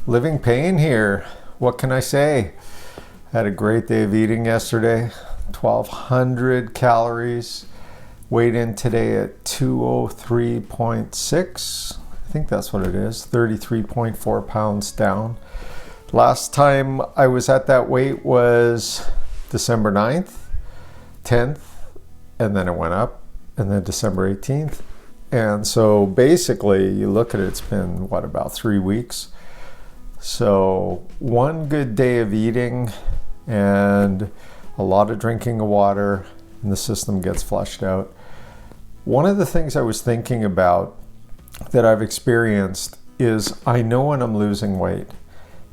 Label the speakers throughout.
Speaker 1: Living pain here. What can I say? Had a great day of eating yesterday. 1,200 calories. Weighed in today at 203.6. I think that's what it is. 33.4 pounds down. Last time I was at that weight was December 9th, 10th, and then it went up, and then December 18th. And so basically, you look at it, it's been, about 3 weeks? So one good day of eating and a lot of drinking of water, and the system gets flushed out. One of the things I was thinking about that I've experienced is I know when I'm losing weight,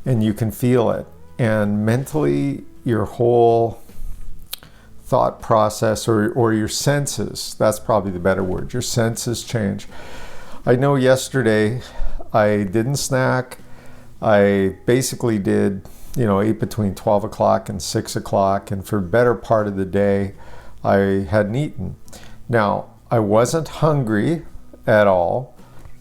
Speaker 1: and you can feel it. And mentally, your whole thought process or your senses, that's probably the better word, your senses change. I know yesterday I didn't snack. I basically did, ate between 12 o'clock and 6 o'clock, and for the better part of the day, I hadn't eaten. Now, I wasn't hungry at all,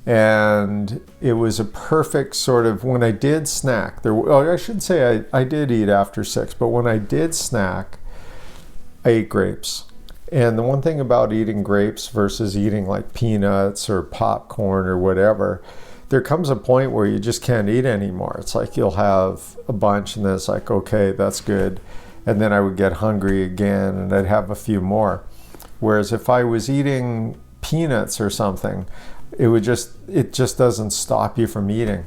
Speaker 1: and it was a perfect sort of, when I did snack, I should say I did eat after 6, but when I did snack, I ate grapes. And the one thing about eating grapes versus eating like peanuts or popcorn or whatever, there comes a point where you just can't eat anymore. It's like you'll have a bunch and then it's like, okay, that's good. And then I would get hungry again and I'd have a few more. Whereas if I was eating peanuts or something, it just doesn't stop you from eating.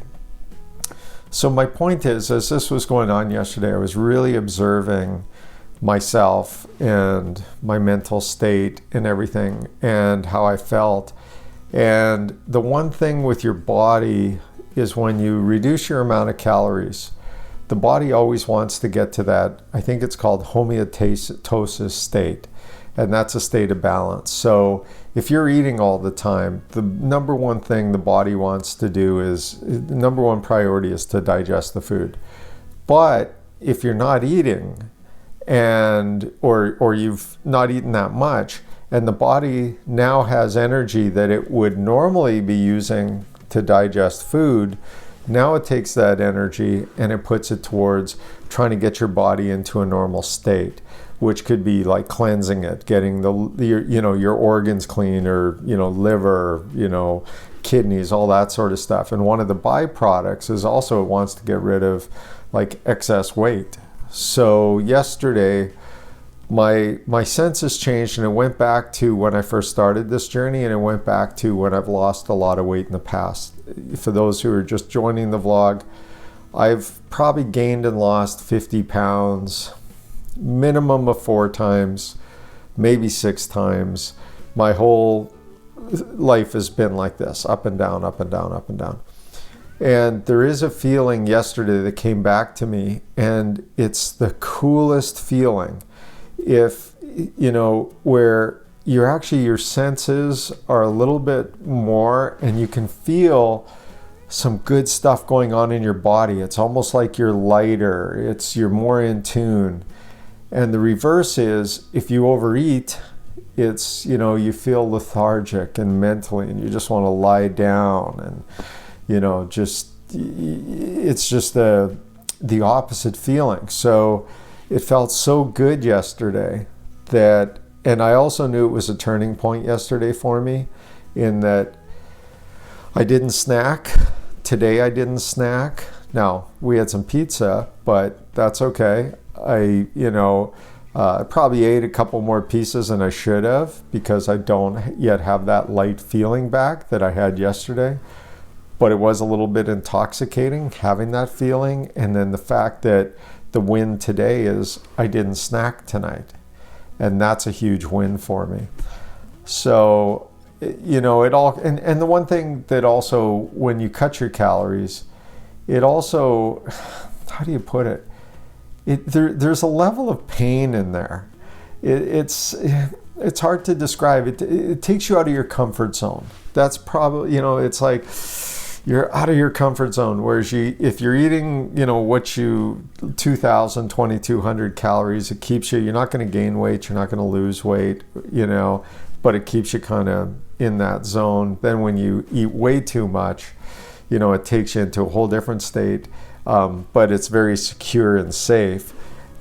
Speaker 1: So my point is, as this was going on yesterday, I was really observing myself and my mental state and everything and how I felt. And the one thing with your body is when you reduce your amount of calories, the body always wants to get to that, I think it's called homeostasis state. And that's a state of balance. So if you're eating all the time, the number one thing the body wants to do is, the number one priority is to digest the food. But if you're not eating, or you've not eaten that much, and the body now has energy that it would normally be using to digest food, now it takes that energy and it puts it towards trying to get your body into a normal state, which could be like cleansing it, getting your organs clean, or liver, kidneys, all that sort of stuff. And one of the byproducts is also it wants to get rid of like excess weight. So yesterday, my senses changed, and it went back to when I first started this journey, and it went back to when I've lost a lot of weight in the past. For those who are just joining the vlog, I've probably gained and lost 50 pounds, minimum of 4 times, maybe 6 times. My whole life has been like this, up and down, up and down, up and down. And there is a feeling yesterday that came back to me, and it's the coolest feeling. If, where your senses are a little bit more, and you can feel some good stuff going on in your body. It's almost like you're lighter, you're more in tune. And the reverse is, if you overeat, it's, you feel lethargic and mentally, and you just want to lie down, and it's just the opposite feeling. So it felt so good yesterday and I also knew it was a turning point yesterday for me, in that I didn't snack. Today I didn't snack. Now, we had some pizza, but that's okay. I probably ate a couple more pieces than I should have, because I don't yet have that light feeling back that I had yesterday. But it was a little bit intoxicating having that feeling. And then the fact that the win today is I didn't snack tonight. And that's a huge win for me. So, it all, and the one thing that also, when you cut your calories, it also, how do you put it? There's a level of pain in there. It's hard to describe. It takes you out of your comfort zone. That's probably, it's like, you're out of your comfort zone. Whereas if you're eating, 2,000, 2,200 calories, it keeps you're not going to gain weight, you're not going to lose weight, but it keeps you kind of in that zone. Then when you eat way too much, it takes you into a whole different state, but it's very secure and safe.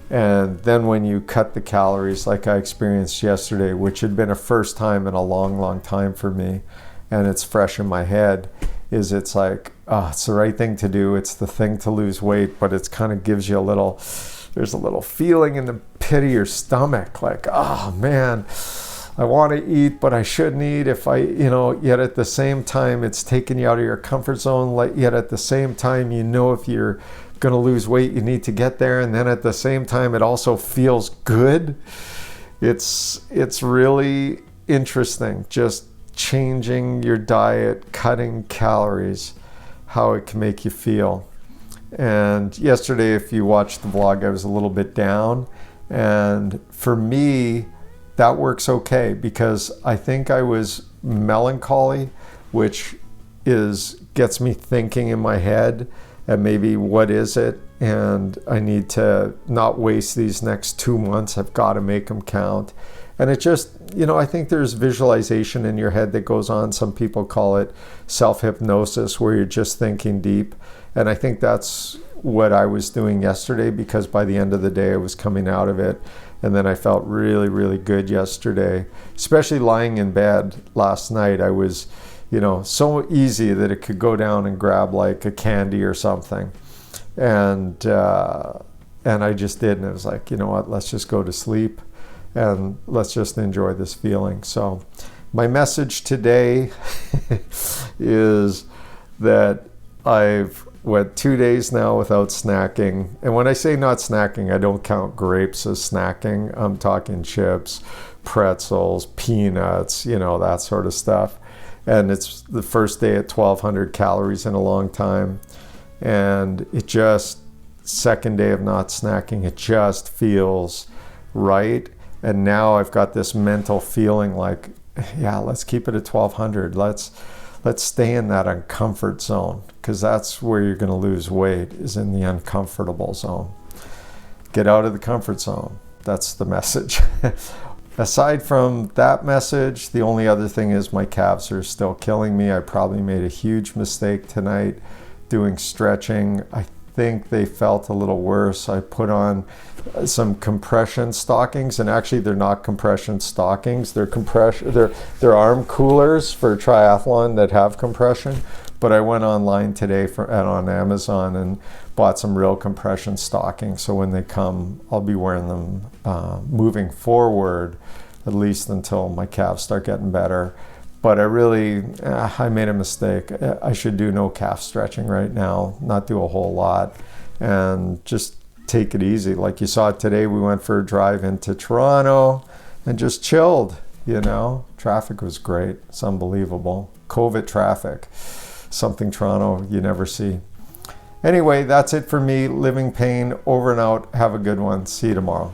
Speaker 1: And then when you cut the calories like I experienced yesterday, which had been a first time in a long, long time for me, and it's fresh in my head, it's like, it's the right thing to do. It's the thing to lose weight, but it's kind of gives you there's a little feeling in the pit of your stomach, like, oh man, I want to eat, but I shouldn't eat if yet at the same time, it's taking you out of your comfort zone. Yet at the same time, if you're going to lose weight, you need to get there. And then at the same time, it also feels good. It's really interesting, just changing your diet, cutting calories, how it can make you feel. And yesterday, if you watched the vlog, I was a little bit down. And for me, that works okay, because I think I was melancholy, which gets me thinking in my head, and maybe what is it? And I need to not waste these next 2 months. I've got to make them count. And it just, I think there's visualization in your head that goes on. Some people call it self-hypnosis, where you're just thinking deep. And I think that's what I was doing yesterday, because by the end of the day, I was coming out of it. And then I felt really, really good yesterday, especially lying in bed last night. I was, so easy that it could go down and grab like a candy or something. And I just did. And it was like, you know what, let's just go to sleep and let's just enjoy this feeling. So my message today is that I've went 2 days now without snacking. And when I say not snacking, I don't count grapes as snacking. I'm talking chips, pretzels, peanuts, that sort of stuff. And it's the first day at 1,200 calories in a long time. And second day of not snacking, it just feels right. And now I've got this mental feeling like, yeah, let's keep it at 1,200. Let's stay in that uncomfort zone, because that's where you're going to lose weight, is in the uncomfortable zone. Get out of the comfort zone. That's the message. Aside from that message, the only other thing is my calves are still killing me. I probably made a huge mistake tonight doing stretching. I think they felt a little worse. I put on some compression stockings, and actually they're not compression stockings. They're arm coolers for triathlon that have compression. But I went online today on Amazon and bought some real compression stockings. So when they come, I'll be wearing them moving forward, at least until my calves start getting better. But I made a mistake. I should do no calf stretching right now, not do a whole lot, and just take it easy. Like you saw today, we went for a drive into Toronto and just chilled, Traffic was great. It's unbelievable. COVID traffic, something Toronto you never see. Anyway, that's it for me. Living Pain, over and out. Have a good one. See you tomorrow.